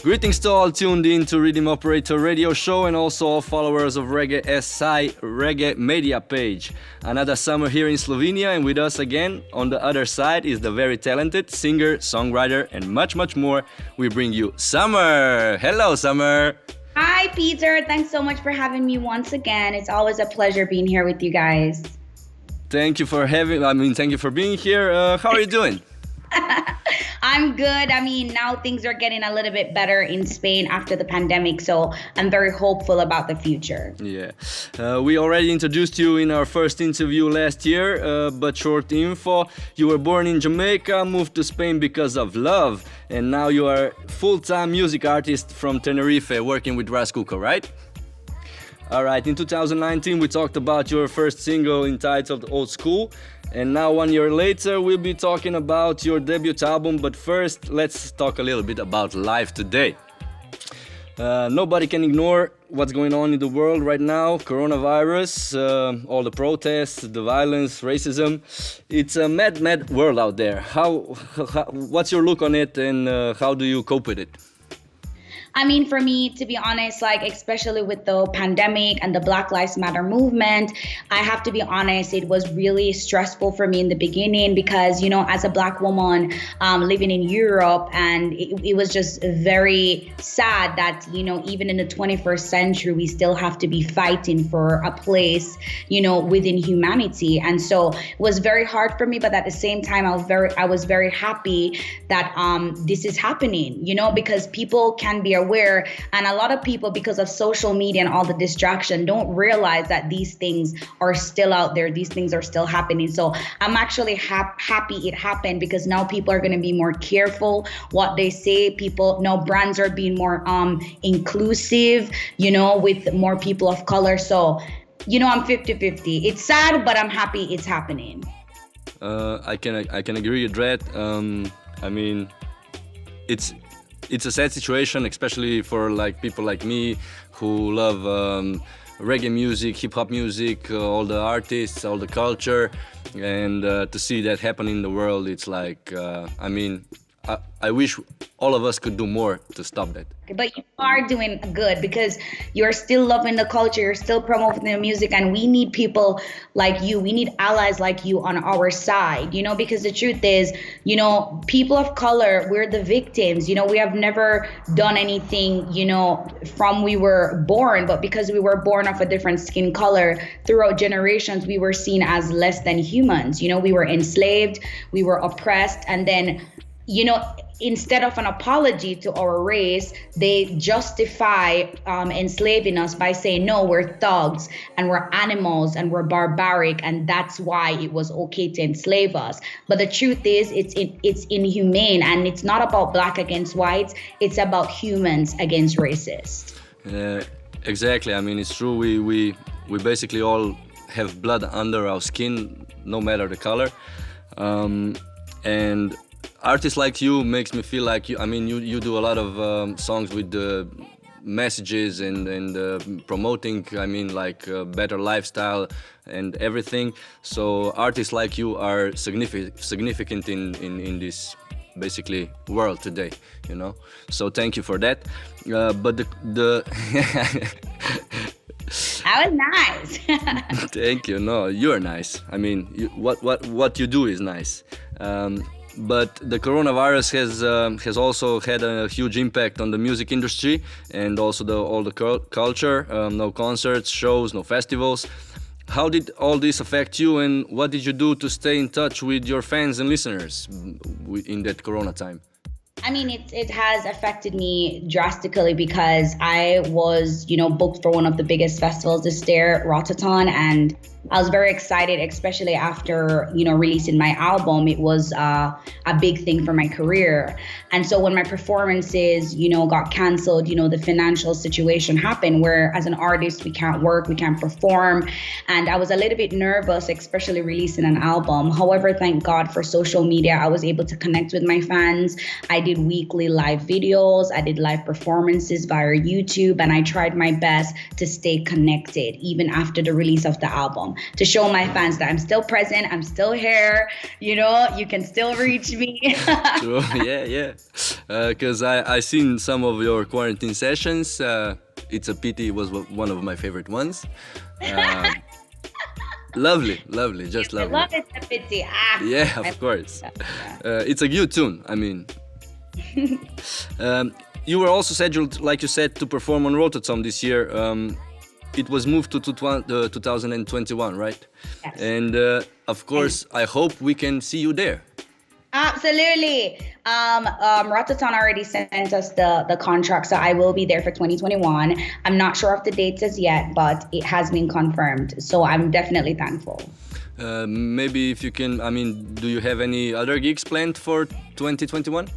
Greetings to all tuned in to Rhythm Operator Radio Show and also all followers of Reggae.Si Reggae Media page. Another summer here in Slovenia, and with us again on the other side is the very talented singer, songwriter and much more. We bring you Sumerr. Hello Sumerr. Hi Peter, thanks so much for having me once again. It's always a pleasure being here with you guys. Thank you for being here. How are you doing? I'm good. Now things are getting a little bit better in Spain after the pandemic, so I'm very hopeful about the future. Yeah. We already introduced you in our first interview last year, but short info. You were born in Jamaica, moved to Spain because of love, and now you are full-time music artist from Tenerife, working with Rascuco, right? Alright, in 2019 we talked about your first single entitled Old School, and now 1 year later we'll be talking about your debut album, but first let's talk a little bit about life today. Nobody can ignore what's going on in the world right now, coronavirus, all the protests, the violence, racism. It's a mad world out there. What's your look on it, and how do you cope with it? For me, to be honest, especially with the pandemic and the Black Lives Matter movement, I have to be honest, it was really stressful for me in the beginning because, as a Black woman living in Europe, and it was just very sad that, even in the 21st century, we still have to be fighting for a place, within humanity. And so it was very hard for me, but at the same time, I was very happy that this is happening, because people can be aware, and a lot of people, because of social media and all the distraction, don't realize that these things are still out there, these things are still happening. So I'm actually happy it happened, because now people are going to be more careful what they say. Brands are being more inclusive, with more people of color. So I'm 50-50. It's sad, but I'm happy it's happening. I can agree with that. It's a sad situation, especially for people like me who love reggae music, hip hop music, all the artists, all the culture, and to see that happen in the world, it's I wish all of us could do more to stop that. But you are doing good, because you're still loving the culture, you're still promoting the music, and we need people like you. We need allies like you on our side, because the truth is, people of color, we're the victims. We have never done anything, from we were born, but because we were born of a different skin color, throughout generations, we were seen as less than humans. We were enslaved, we were oppressed, and then instead of an apology to our race, they justify enslaving us by saying, no, we're thugs and we're animals and we're barbaric, and that's why it was okay to enslave us. But the truth is, it's inhumane, and it's not about black against whites, it's about humans against racists. Exactly. It's true. We basically all have blood under our skin, no matter the color. And artists like you makes me feel like you do a lot of songs with the messages and promoting better lifestyle and everything. So artists like you are significant in this basically world today, So thank you for that. But the That was nice. Thank you. No, you're nice. What you do is nice. But the coronavirus has also had a huge impact on the music industry and also all the culture. No concerts, shows, no festivals. How did all this affect you, and what did you do to stay in touch with your fans and listeners in that corona time? It has affected me drastically, because I was, booked for one of the biggest festivals this year, Rotterdam, and I was very excited, especially after, releasing my album. It was a big thing for my career. And so when my performances, got canceled, the financial situation happened where as an artist, we can't work, we can't perform. And I was a little bit nervous, especially releasing an album. However, thank God for social media, I was able to connect with my fans. I did weekly live videos, I did live performances via YouTube, and I tried my best to stay connected even after the release of the album. to show my fans that I'm still present, I'm still here, you can still reach me. True. Yeah. Because I seen some of your quarantine sessions. It's a pity it was one of my favorite ones. Lovely, just lovely. I love it, a pity. Yeah, of course. It's a good tune. I mean, you were also scheduled, like you said, to perform on Rototom this year. It was moved to 2021, right? Yes. And of course, I hope we can see you there. Absolutely. Rototom already sent us the contract, so I will be there for 2021. I'm not sure of the dates as yet, but it has been confirmed. So I'm definitely thankful. Maybe if you can, do you have any other gigs planned for 2021?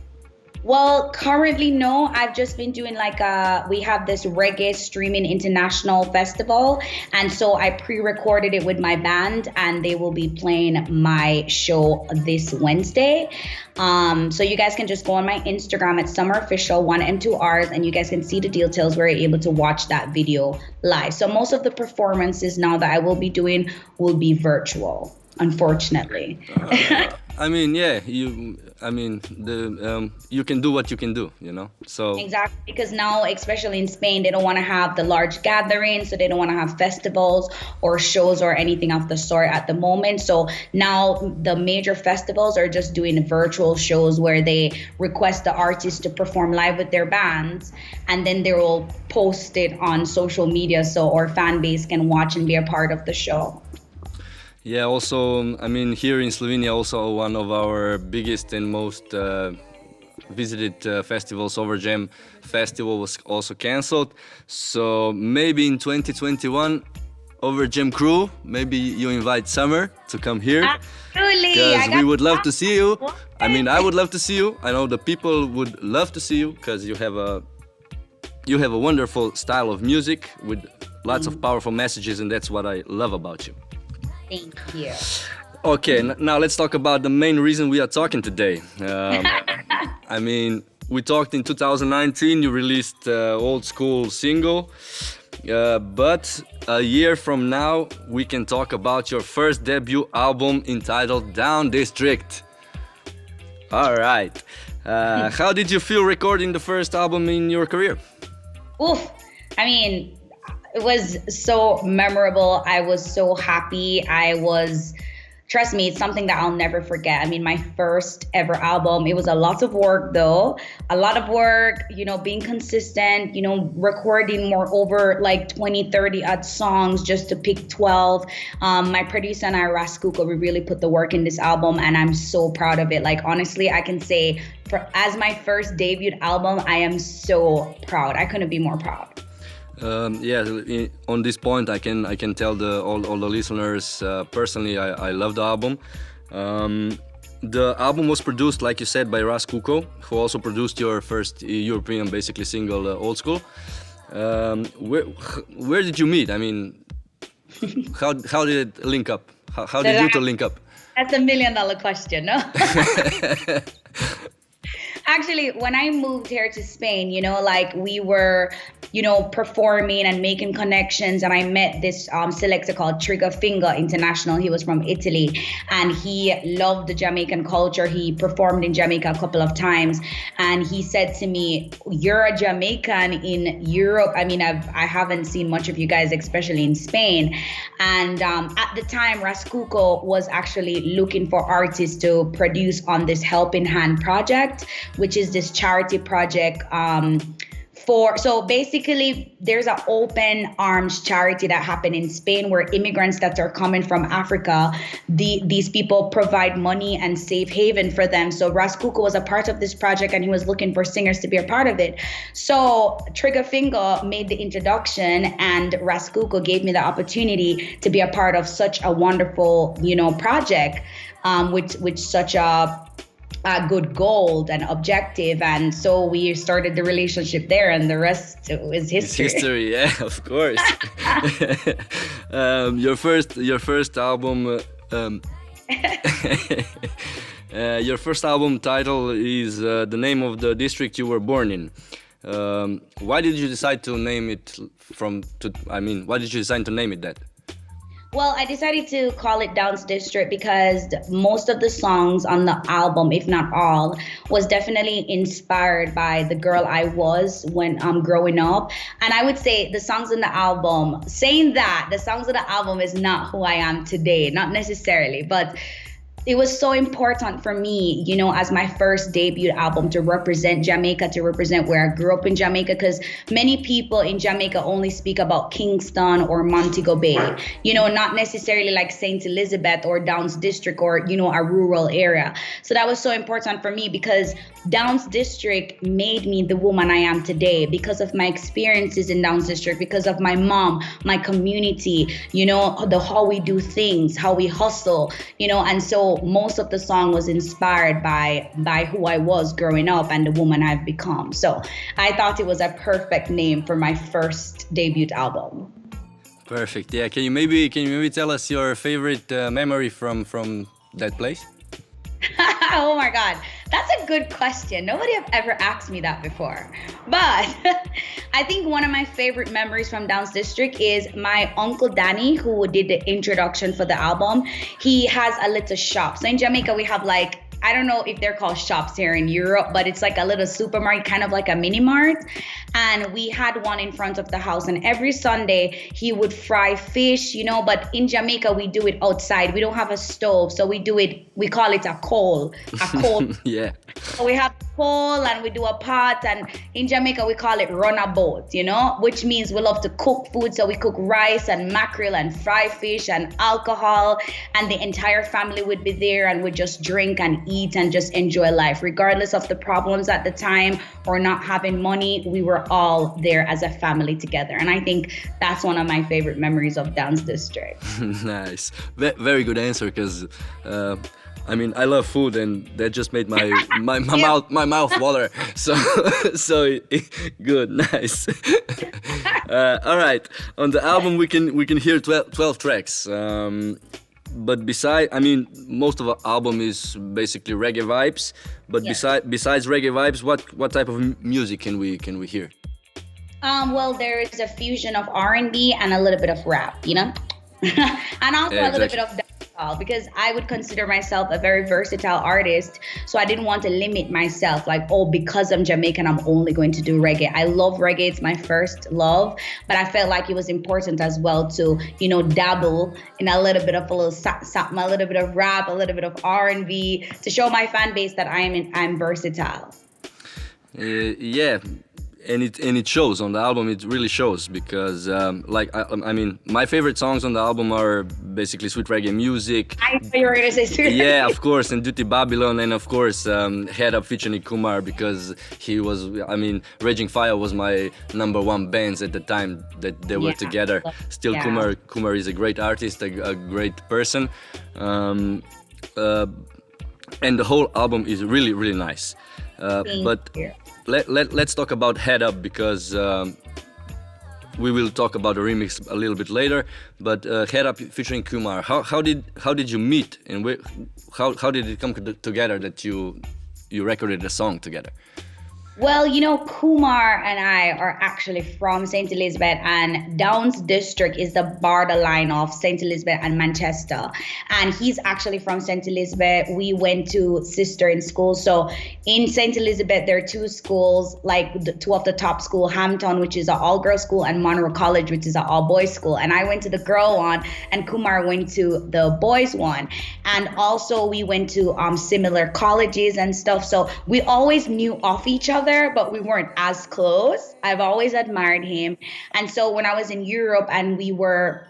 Well, currently, no. I've just been doing we have this Reggae Streaming International Festival. And so I pre-recorded it with my band and they will be playing my show this Wednesday. So you guys can just go on my Instagram at Sumerr Official, 1 and 2 R's, and you guys can see the details where you're able to watch that video live. So most of the performances now that I will be doing will be virtual, unfortunately. You can do what you can do, So exactly, because now, especially in Spain, they don't want to have the large gatherings, so they don't want to have festivals or shows or anything of the sort at the moment. So now the major festivals are just doing virtual shows where they request the artists to perform live with their bands, and then they will post it on social media so our fan base can watch and be a part of the show. Yeah, also, here in Slovenia, also one of our biggest and most visited festivals, Overjam Festival, was also cancelled. So maybe in 2021, Overjam crew, maybe you invite Sumerr to come here. Absolutely. Because we would love to see you. I would love to see you. I know the people would love to see you because you have a wonderful style of music with lots of powerful messages, and that's what I love about you. Thank you. Okay, now let's talk about the main reason we are talking today. We talked in 2019, you released Old School single, but a year from now, we can talk about your first debut album entitled Down District. All right. How did you feel recording the first album in your career? Oof. It was so memorable. I was so happy. Trust me, it's something that I'll never forget. My first ever album, it was a lot of work though. A lot of work, being consistent, recording more over 20, 30 odd songs just to pick 12. My producer and I, Raskuko, we really put the work in this album and I'm so proud of it. Honestly, I can say as my first debut album, I am so proud. I couldn't be more proud. On this point, I can tell all the listeners personally, I love the album. The album was produced, like you said, by Raskuko, who also produced your first European, basically, single, Old School. Where did you meet? How did it link up? How did you two link up? That's $1 million question, no? Actually, when I moved here to Spain, we were, performing and making connections. And I met this selector called Trigger Finger International. He was from Italy and he loved the Jamaican culture. He performed in Jamaica a couple of times. And he said to me, "You're a Jamaican in Europe. I haven't seen much of you guys, especially in Spain." And at the time, Raskuko was actually looking for artists to produce on this Helping Hand project, which is this charity project so basically there's an open arms charity that happened in Spain where immigrants that are coming from Africa, these people provide money and safe haven for them. So Raskuko was a part of this project and he was looking for singers to be a part of it. So Trigger Finger made the introduction and Raskuko gave me the opportunity to be a part of such a wonderful, project with such a good goal and objective, and so we started the relationship there, and the rest is history. It's history, yeah, of course. Your first album, your first album title is the name of the district you were born in. Why did you decide to name it why did you decide to name it that? Well, I decided to call it Dance District because most of the songs on the album, if not all, was definitely inspired by the girl I was when growing up. And I would say the songs on the album, saying that the songs on the album is not who I am today, not necessarily, but it was so important for me, as my first debut album to represent Jamaica, to represent where I grew up in Jamaica, because many people in Jamaica only speak about Kingston or Montego Bay, not necessarily like St. Elizabeth or Downs District or, a rural area. So that was so important for me because Downs District made me the woman I am today because of my experiences in Downs District, because of my mom, my community, how we do things, how we hustle, and so most of the song was inspired by who I was growing up and the woman I've become. So I thought it was a perfect name for my first debut album. Perfect. Yeah. Can you maybe tell us your favorite memory from that place? Oh my God, that's a good question. Nobody have ever asked me that before. But I think one of my favorite memories from Downs District is my uncle Danny, who did the introduction for the album. He has a little shop. So in Jamaica, we have like, I don't know if they're called shops here in Europe, but it's like a little supermarket, kind of like a mini mart. And we had one in front of the house. And every Sunday he would fry fish, but in Jamaica, we do it outside. We don't have a stove. So we call it a coal. Yeah. So we have coal and we do a pot. And in Jamaica, we call it run a boat, which means we love to cook food. So we cook rice and mackerel and fry fish and alcohol. And the entire family would be there and would just drink and eat and just enjoy life. Regardless of the problems at the time or not having money, we were all there as a family together. And I think that's one of my favorite memories of Downs District. Nice. Very good answer, because I love food, and that just made my mouth water. So good, nice. All right. On the album, we can hear 12 tracks. But most of the album is basically reggae vibes. But besides reggae vibes, what type of music can we hear? Well, there is a fusion of R&B and a little bit of rap, and also a little bit of dancehall, because I would consider myself a very versatile artist. So I didn't want to limit myself like, because I'm Jamaican, I'm only going to do reggae. I love reggae. It's my first love, but I felt like it was important as well to, dabble in a little bit of a little bit of rap, a little bit of R&B to show my fan base that I'm versatile. Yeah. And it shows on the album. It really shows, because my favorite songs on the album are basically sweet reggae music. I thought you were gonna say sweet reggae. Yeah, of course, and Duty Babylon, and of course Head Up featuring Kumar, because he was. Raging Fire was my number one bands at the time that they were together. Still, yeah. Kumar is a great artist, a great person, and the whole album is really, really nice. Let's talk about Head Up, because we will talk about the remix a little bit later. But Head Up featuring Kumar, how did you meet, and how did it come together that you recorded a song together? Well, Kumar and I are actually from St. Elizabeth, and Downs District is the borderline of St. Elizabeth and Manchester. And he's actually from St. Elizabeth. We went to sister in school. So in St. Elizabeth, there are two schools, like two of the top school, Hampton, which is an all-girls school, and Monroe College, which is an all-boys school. And I went to the girl one, and Kumar went to the boys one. And also we went to similar colleges and stuff. So we always knew of each other, but we weren't as close. I've always admired him. And so when I was in Europe and we were,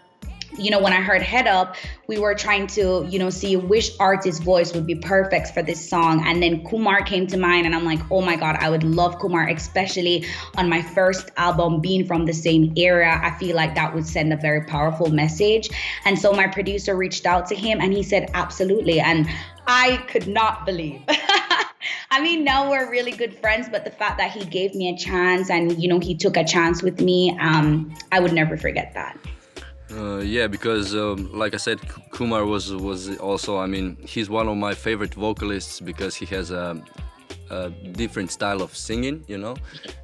when I heard Head Up, we were trying to, see which artist's voice would be perfect for this song. And then Kumar came to mind, and I'm like, oh my God, I would love Kumar, especially on my first album, being from the same era. I feel like that would send a very powerful message. And so my producer reached out to him and he said, absolutely. And I could not believe. Now we're really good friends, but the fact that he gave me a chance and, he took a chance with me, I would never forget that. Yeah, because like I said, Kumar was also, he's one of my favorite vocalists, because he has a different style of singing,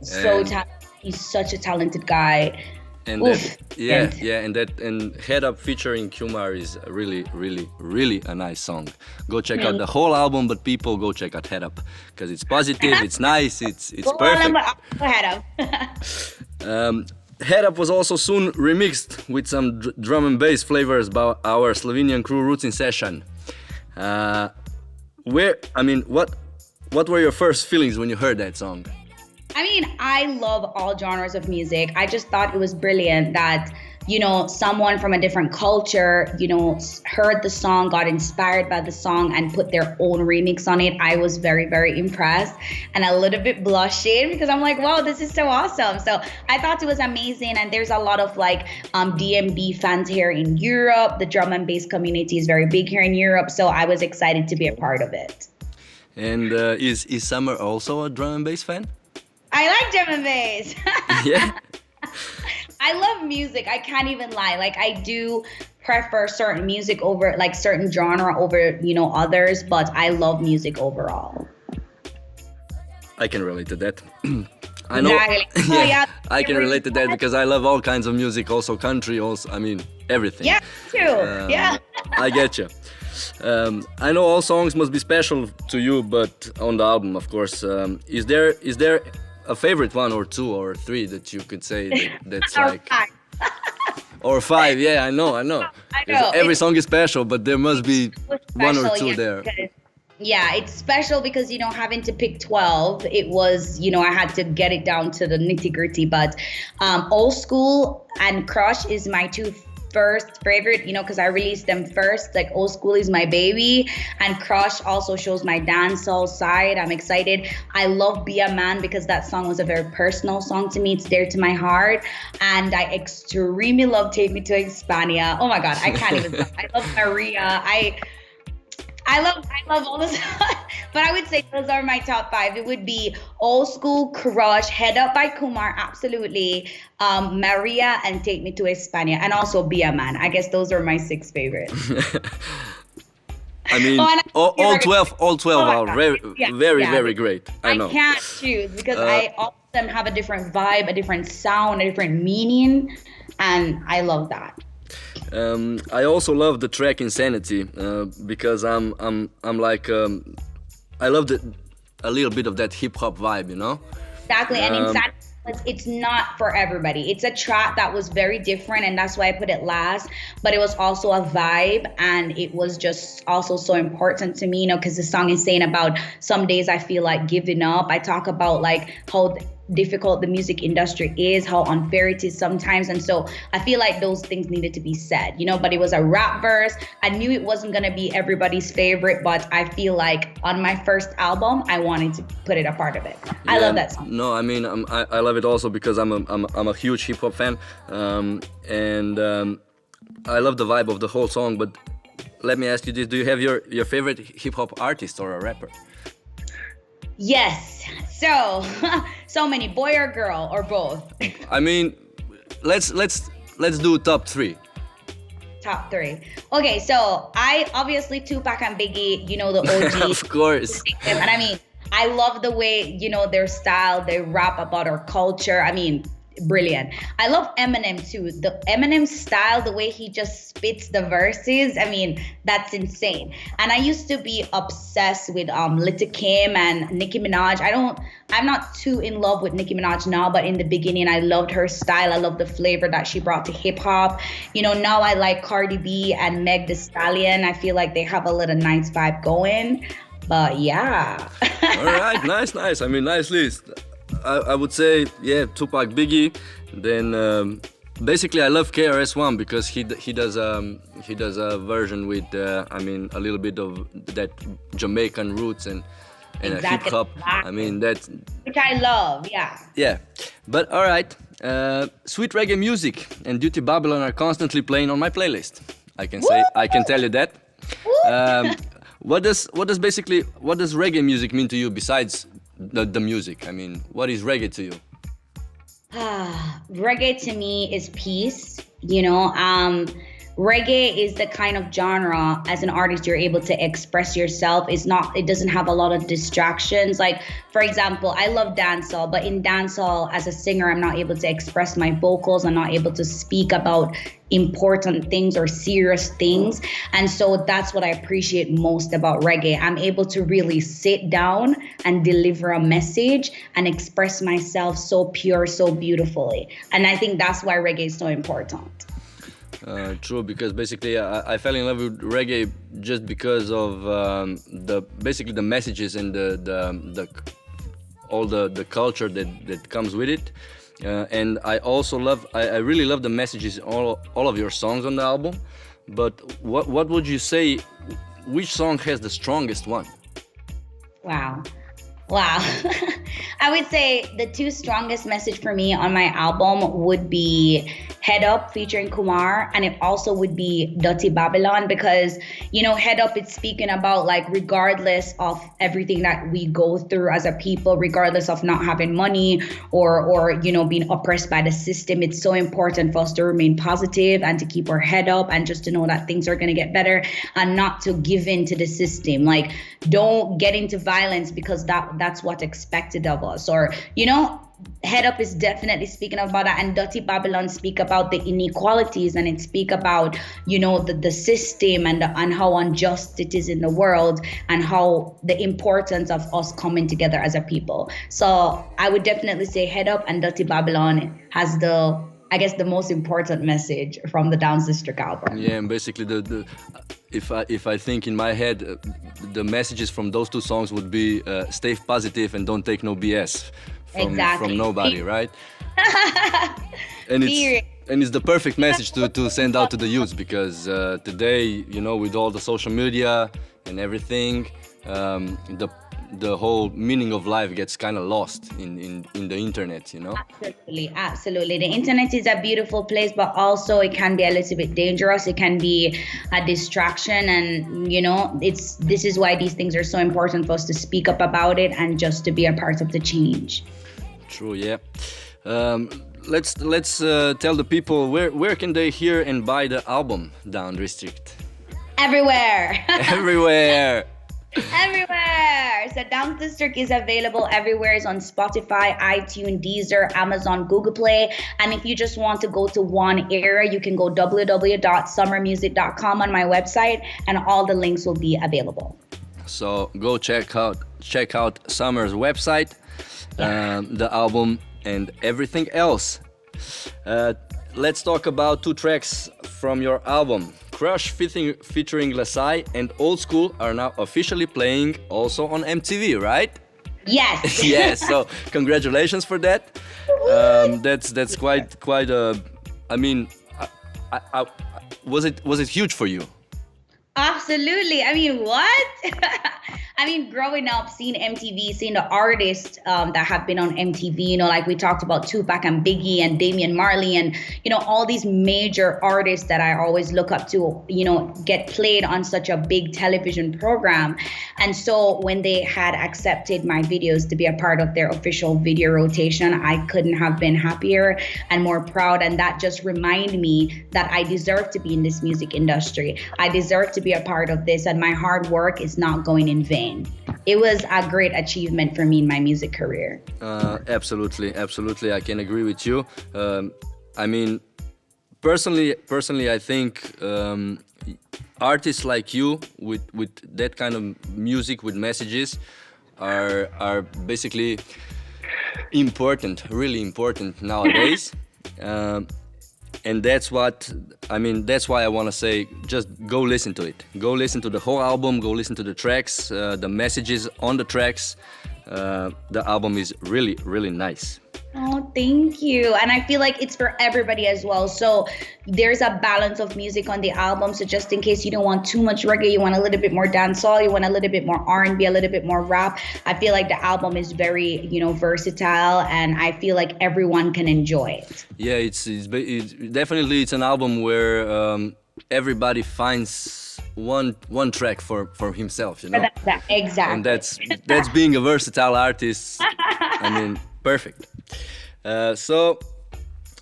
So talented. He's such a talented guy. And Oof. that, yeah, and Head Up featuring Kumar is a really, really, really a nice song. Go check out the whole album, but people go check out Head Up because it's positive, it's nice, it's perfect. Go Head Up. Head Up was also soon remixed with some drum and bass flavors by our Slovenian crew RootsInSession. What were your first feelings when you heard that song? I mean, I love all genres of music. I just thought it was brilliant that, someone from a different culture, heard the song, got inspired by the song and put their own remix on it. I was very, very impressed and a little bit blushing because I'm like, wow, this is so awesome. So I thought it was amazing. And there's a lot of DMB fans here in Europe. The drum and bass community is very big here in Europe. So I was excited to be a part of it. And is Sumerr also a drum and bass fan? I like drum and bass. Yeah. I love music. I can't even lie. I do prefer certain music over certain genre over, others, but I love music overall. I can relate to that. I know. Exactly. I can relate to that because I love all kinds of music, also country, everything. Yeah, too. Yeah. I get you. I know all songs must be special to you, but on the album, of course, is there a favorite one or two or three that you could say that's or five? Yeah, I know. Every song is special, but there must be one or two there. Yeah, it's special because, having to pick 12, it was, I had to get it down to the nitty gritty. But Old School and Crush is my two first favorite, because I released them first. Old School is my baby, and Crush also shows my dancehall side. I'm excited. I love Be a Man because that song was a very personal song to me. It's dear to my heart, and I extremely love Take Me to Hispania. Oh my God, I can't even. I love Maria. I love all this, but I would say those are my top five. It would be Old School, Crush, Head Up by Kumar, absolutely, Maria, and Take Me to Hispania, and also Be a Man. I guess those are my 6 favorites. I mean, all 12 are very great. I know. I can't choose because all of them have a different vibe, a different sound, a different meaning, and I love that. I also love the track Insanity because I love a little bit of that hip hop vibe, Exactly, and Insanity, it's not for everybody. It's a track that was very different, and that's why I put it last. But it was also a vibe, and it was just also so important to me, because the song is saying about some days I feel like giving up. I talk about how difficult the music industry is, how unfair it is sometimes, and so I feel like those things needed to be said, but it was a rap verse. I knew it wasn't gonna be everybody's favorite, but I feel like on my first album I wanted to put it a part of it. I love that song. No, I mean I love it also because I'm a huge hip hop fan, and I love the vibe of the whole song. But let me ask you this: do you have your favorite hip hop artist or a rapper? Yes. So many, boy or girl or both? I mean, let's do top 3. Top 3. Okay, so I obviously Tupac and Biggie, the OG. Of course. And I mean, I love the way, their style, they rap about our culture. I mean, brilliant. I love Eminem too. The Eminem style, the way he just spits the verses, I mean, that's insane. And I used to be obsessed with Lil Kim and Nicki Minaj. I'm not too in love with Nicki Minaj now, but in the beginning I loved her style. I loved the flavor that she brought to hip hop. Now I like Cardi B and Meg Thee Stallion. I feel like they have a little nice vibe going. But yeah. All right, nice. I mean, nice list. I would say, Tupac, Biggie. Then basically I love KRS-One because he does a version with a little bit of that Jamaican roots and hip hop. I mean that, which I love. Yeah. But all right, sweet reggae music and Duty Babylon are constantly playing on my playlist. I can tell you that. What does reggae music mean to you besides the music? I mean, what is reggae to you? Reggae to me is peace. reggae is the kind of genre as an artist you're able to express yourself. It doesn't have a lot of distractions. Like, for example, I love dancehall, but in dancehall as a singer, I'm not able to express my vocals. I'm not able to speak about important things or serious things. And so that's what I appreciate most about reggae. I'm able to really sit down and deliver a message and express myself so pure, so beautifully. And I think that's why reggae is so important. True, because basically I fell in love with reggae just because of the messages and all the culture that comes with it. And I also I really love the messages in all of your songs on the album. But what would you say, which song has the strongest one? Wow. I would say the two strongest message for me on my album would be Head Up featuring Kumar, and it also would be Dirty Babylon, because, you know, Head Up, it's speaking about like regardless of everything that we go through as a people, regardless of not having money or you know, being oppressed by the system, it's so important for us to remain positive and to keep our head up and just to know that things are going to get better and not to give in to the system. Like, don't get into violence because that's what's expected of us. Or, you know, Head Up is definitely speaking about that, and Dirty Babylon speak about the inequalities, and it speak about, you know, the system and how unjust it is in the world, and how the importance of us coming together as a people. So I would definitely say Head Up and Dirty Babylon has the most important message from the Downs District album. Yeah, and basically if I think in my head, the messages from those two songs would be stay positive and don't take no BS from nobody, right? And it's the perfect message to send out to the youth, because today, you know, with all the social media and everything, the whole meaning of life gets kind of lost in the internet, you know? Absolutely. The internet is a beautiful place, but also it can be a little bit dangerous. It can be a distraction, and, you know, this is why these things are so important for us to speak up about it and just to be a part of the change. True, yeah. Let's tell the people where can they hear and buy the album, Down District? Everywhere. Everywhere. So Downs District is available everywhere. It's on Spotify, iTunes, Deezer, Amazon, Google Play. And if you just want to go to one area, you can go www.summermusic.com on my website, and all the links will be available. So go check out Sumerr's website, the album and everything else. Let's talk about two tracks from your album. Crush featuring Reggae.Si and Old School are now officially playing also on MTV, right? Yes. Yes. So congratulations for that. That's quite a. I mean, was it huge for you? Absolutely. I mean, what? I mean, growing up, seeing MTV, seeing the artists that have been on MTV, you know, like we talked about Tupac and Biggie and Damian Marley and, you know, all these major artists that I always look up to, you know, get played on such a big television program. And so when they had accepted my videos to be a part of their official video rotation, I couldn't have been happier and more proud. And that just reminded me that I deserve to be in this music industry. I deserve to be a part of this, and my hard work is not going in vain. It was a great achievement for me in my music career. Absolutely, I can agree with you. I mean, personally, I think artists like you with that kind of music with messages are basically important, really important nowadays. And that's why I want to say, just go listen to it. Go listen to the whole album, go listen to the tracks, the messages on the tracks. The album is really, really nice. Oh, thank you. And I feel like it's for everybody as well. So there's a balance of music on the album. So just in case you don't want too much reggae, you want a little bit more dancehall, you want a little bit more R&B, a little bit more rap. I feel like the album is very, you know, versatile, and I feel like everyone can enjoy it. Yeah, it's definitely an album where everybody finds one track for himself, you know. Exactly. And that's being a versatile artist. I mean, perfect. So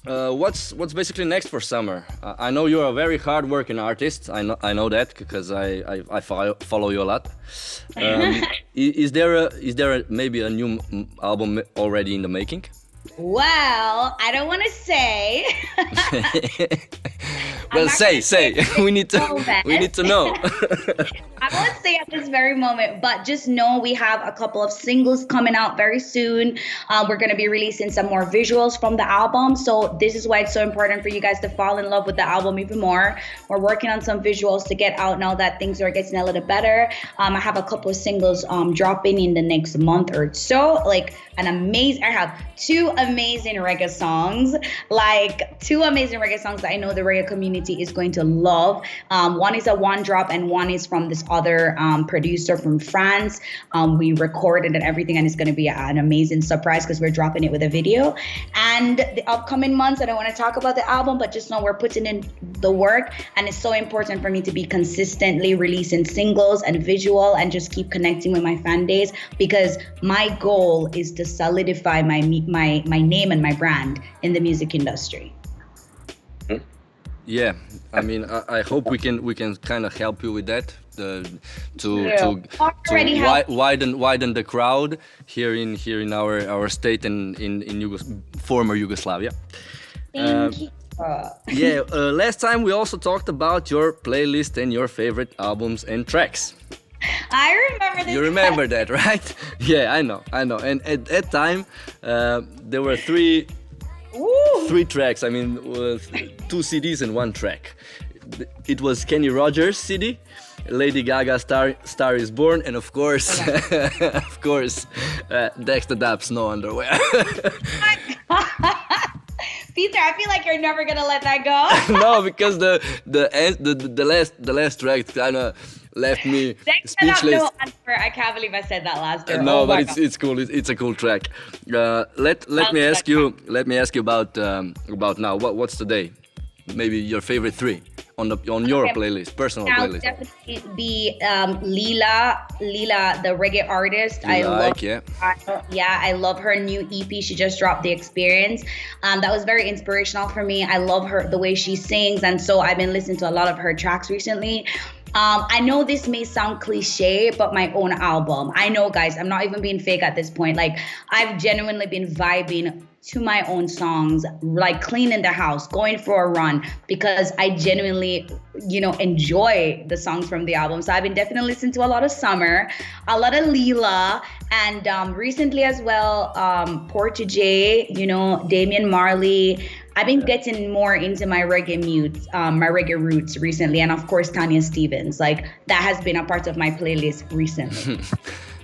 What's basically next for Sumerr? I know you're a very hard-working artist. I know that because I follow you a lot. Is there maybe a new album already in the making? Well, I don't want to say. Well, say. We need to know. I won't say at this very moment, but just know we have a couple of singles coming out very soon. We're going to be releasing some more visuals from the album. So this is why it's so important for you guys to fall in love with the album even more. We're working on some visuals to get out now that things are getting a little better. I have a couple of singles dropping in the next month or so. Like I have two amazing reggae songs. That I know the reggae community is going to love. One is a one drop and one is from this other producer from France. We recorded and everything, and it's going to be an amazing surprise because we're dropping it with a video. And the upcoming months, I don't want to talk about the album, but just know we're putting in the work, and it's so important for me to be consistently releasing singles and visual and just keep connecting with my fan base, because my goal is to solidify my name and my brand in the music industry. Yeah, I mean, I hope we can kind of help you with that, to widen the crowd here in our state and in former Yugoslavia. Thank you. Yeah, last time we also talked about your playlist and your favorite albums and tracks. I remember this. You remember that, right? Yeah, I know. And at that time, there were three tracks. I mean, two CDs and one track. It was Kenny Rogers' CD, Lady Gaga Star Is Born, and of course, Dexter Daps No Underwear. Peter, I feel like you're never gonna let that go. No, because the last track kind of left me speechless. No answer. I can't believe I said that last year. No, but it's cool. It's a cool track. Let me ask you about now. What's today? Maybe your favorite three on your playlist, personal playlist. Would definitely be Lila, the reggae artist. I love her new EP. She just dropped The Experience. That was very inspirational for me. I love her, the way she sings, and so I've been listening to a lot of her tracks recently. I know this may sound cliche, but my own album. I know, guys, I'm not even being fake at this point. Like, I've genuinely been vibing to my own songs, like cleaning the house, going for a run, because I genuinely, enjoy the songs from the album. So I've been definitely listening to a lot of Sumerr, a lot of Lila, and recently as well, Portage, Damian Marley. I've been getting more into my reggae roots recently, and of course Tanya Stephens. Like, that has been a part of my playlist recently.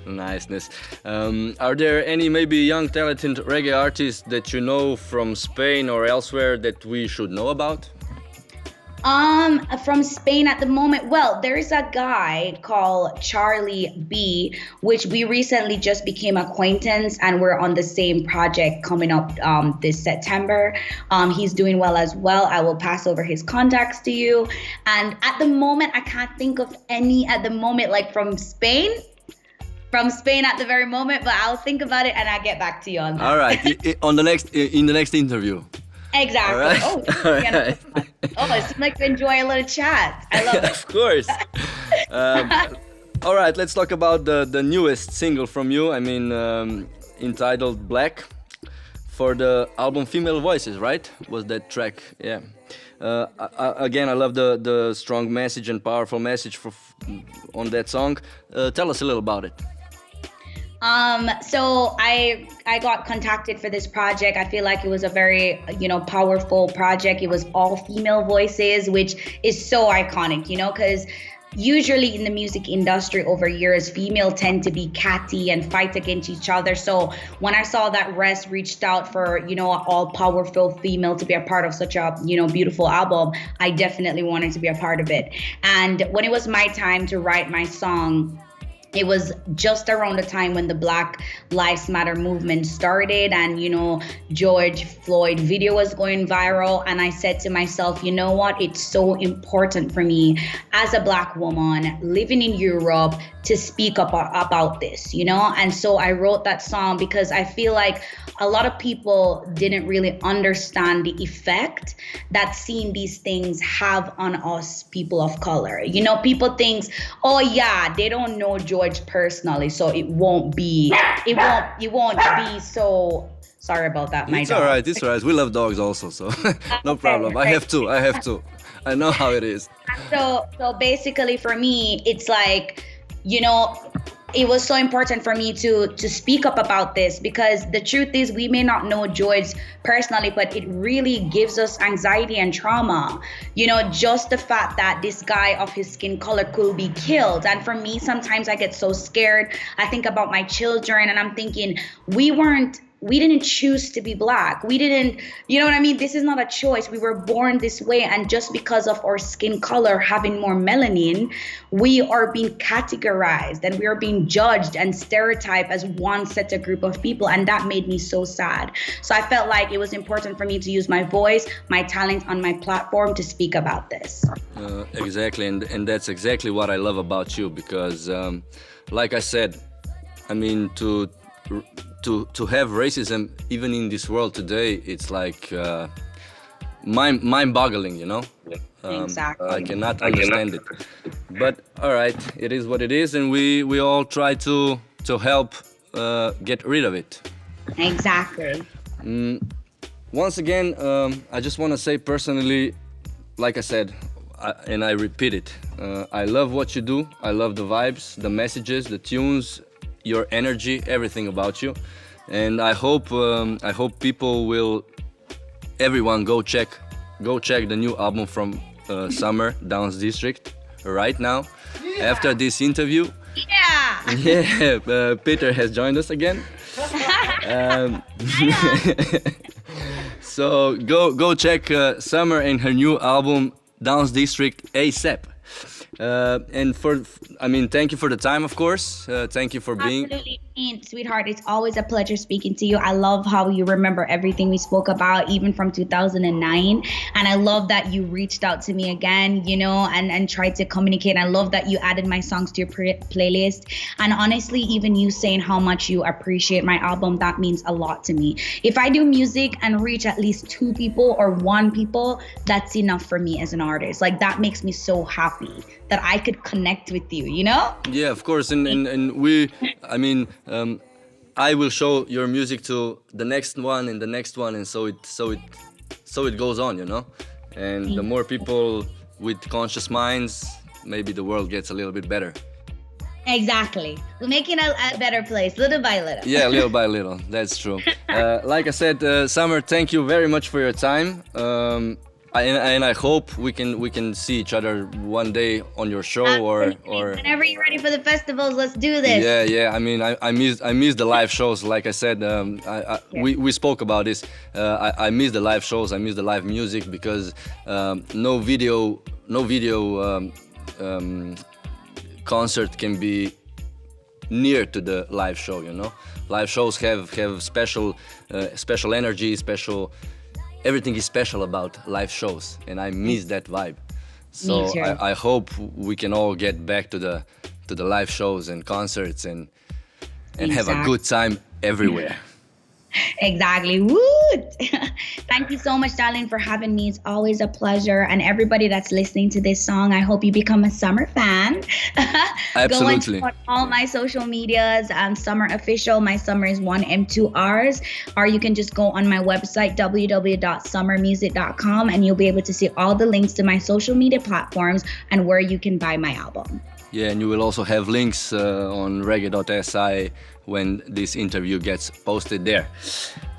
Niceness. Are there any maybe young talented reggae artists that you know from Spain or elsewhere that we should know about? From Spain at the moment, well, there's a guy called Charlie B, which we recently just became acquaintance, and we're on the same project coming up this September. He's doing well as well. I will pass over his contacts to you. And at the moment, I can't think of any at the moment, like from Spain at the very moment, but I'll think about it and I'll get back to you on that. All right, in the next interview. Exactly. All right. All right. It seems like you enjoy a little chat. I love it. Of course. All right, let's talk about the newest single from you. I mean, entitled Black, for the album Female Voices, right? Was that track? Yeah. Again, I love the strong message and powerful message on that song. Tell us a little about it. So I got contacted for this project. I feel like it was a very, powerful project. It was all female voices, which is so iconic, because usually in the music industry over years, females tend to be catty and fight against each other. So when I saw that Rest reached out for, an all powerful female to be a part of such a, beautiful album, I definitely wanted to be a part of it. And when it was my time to write my song, it was just around the time when the Black Lives Matter movement started, and George Floyd video was going viral. And I said to myself, you know what, it's so important for me as a Black woman living in Europe to speak up about this, and so I wrote that song because I feel like a lot of people didn't really understand the effect that seeing these things have on us people of color. People think, oh yeah, they don't know George personally, so it won't be so. Sorry about that, my dog. It's all right. We love dogs also, so no problem. I have to. I know how it is. So basically for me, it's like, it was so important for me to speak up about this, because the truth is we may not know George personally, but it really gives us anxiety and trauma. Just the fact that this guy of his skin color could be killed. And for me, sometimes I get so scared. I think about my children and I'm thinking, we didn't choose to be Black. We didn't, This is not a choice. We were born this way. And just because of our skin color having more melanin, we are being categorized and we are being judged and stereotyped as one set of group of people. And that made me so sad. So I felt like it was important for me to use my voice, my talent on my platform to speak about this. Exactly. And that's exactly what I love about you, because like I said, to have racism even in this world today, it's like mind-boggling, Exactly. I cannot understand it. But all right, it is what it is, and we all try to help get rid of it. Exactly. Once again, I just want to say personally, like I said, and I repeat it, I love what you do. I love the vibes, the messages, the tunes, your energy, everything about you. And I hope everyone go check the new album from Sumerr, Downs District right now. Yeah. After this interview. Yeah. Peter has joined us again. So go check Sumerr and her new album Downs District ASAP. And thank you for the time, of course. Thank you for being. Absolutely, sweetheart. It's always a pleasure speaking to you. I love how you remember everything we spoke about, even from 2009. And I love that you reached out to me again, and tried to communicate. And I love that you added my songs to your playlist. And honestly, even you saying how much you appreciate my album, that means a lot to me. If I do music and reach at least 2 people or 1 people, that's enough for me as an artist. Like, that makes me so happy that I could connect with you, Yeah, of course. And we, I will show your music to the next one and the next one, and so it goes on, And the more people with conscious minds, maybe the world gets a little bit better. Exactly. We're making a better place, little by little. Yeah, little by little. That's true. Like I said, Sumerr, thank you very much for your time. And I hope we can see each other one day on your show or whenever you're ready for the festivals, let's do this. Yeah. I miss the live shows. Like I said, we spoke about this. I miss the live shows. I miss the live music because no video concert can be near to the live show. Live shows have special energy, special. Everything is special about live shows, and I miss that vibe. So I hope we can all get back to the live shows and concerts and have a good time everywhere. Exactly. Woo! Thank you so much, darling, for having me. It's always a pleasure. And everybody that's listening to this song, I hope you become a Sumerr fan. Absolutely. Go on all my social medias, Sumerr Official. My Sumerr is 1M2Rs. Or you can just go on my website, www.summermusic.com, and you'll be able to see all the links to my social media platforms and where you can buy my album. Yeah, and you will also have links on Reggae.Si when this interview gets posted there.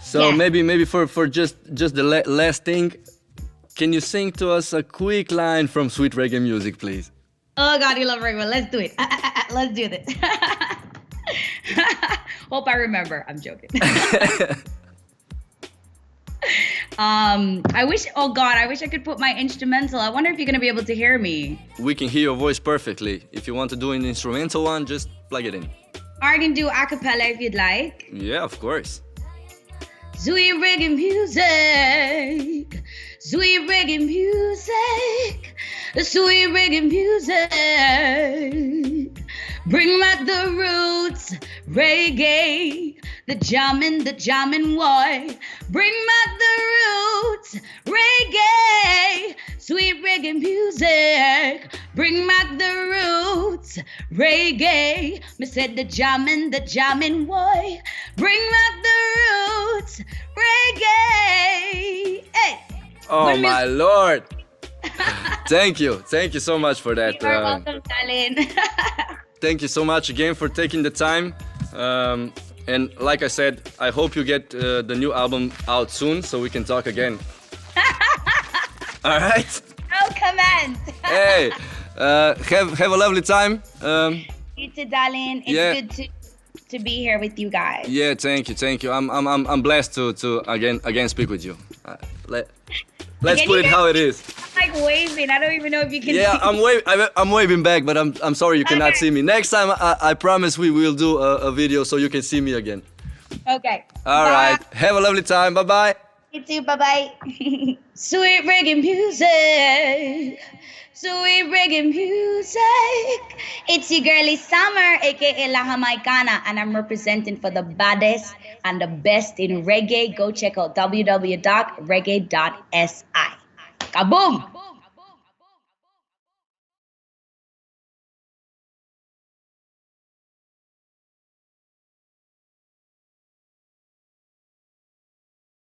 So maybe for just the last thing, can you sing to us a quick line from Sweet Reggae Music, please? Oh God, you love reggae. Let's do it. Let's do this. Hope I remember. I'm joking. I wish I could put my instrumental. I wonder if you're gonna be able to hear me. We can hear your voice perfectly. If you want to do an instrumental one, just plug it in. Or I can do a cappella if you'd like. Yeah, of course. Sweet reggae music, sweet reggae music, sweet reggae music. Bring back the roots, reggae, the jamming boy. Bring back the roots, reggae, sweet reggae music. Bring back the roots, reggae. Me said the jamming boy. Bring back the roots, reggae. Hey. Oh my Lord. Thank you so much for that. You're welcome, darling. Thank you so much again for taking the time. And like I said, I hope you get the new album out soon so we can talk again. All right? No comment. Hey, have a lovely time. You too, darling. It's good to be here with you guys. Yeah, thank you. I'm blessed to again speak with you. Let's put it how it is. I'm like waving. I don't even know if you can. Yeah, see. I'm waving back, but I'm sorry you cannot see me. Next time, I promise we will do a video so you can see me again. Okay. All right. Have a lovely time. Bye bye. You too. Bye bye. Sweet reggae music. Sweet reggae music. It's your girlie Sumerr, aka La Jamaicana, and I'm representing for the baddest and the best in reggae. Go check out www.reggae.si. Kaboom!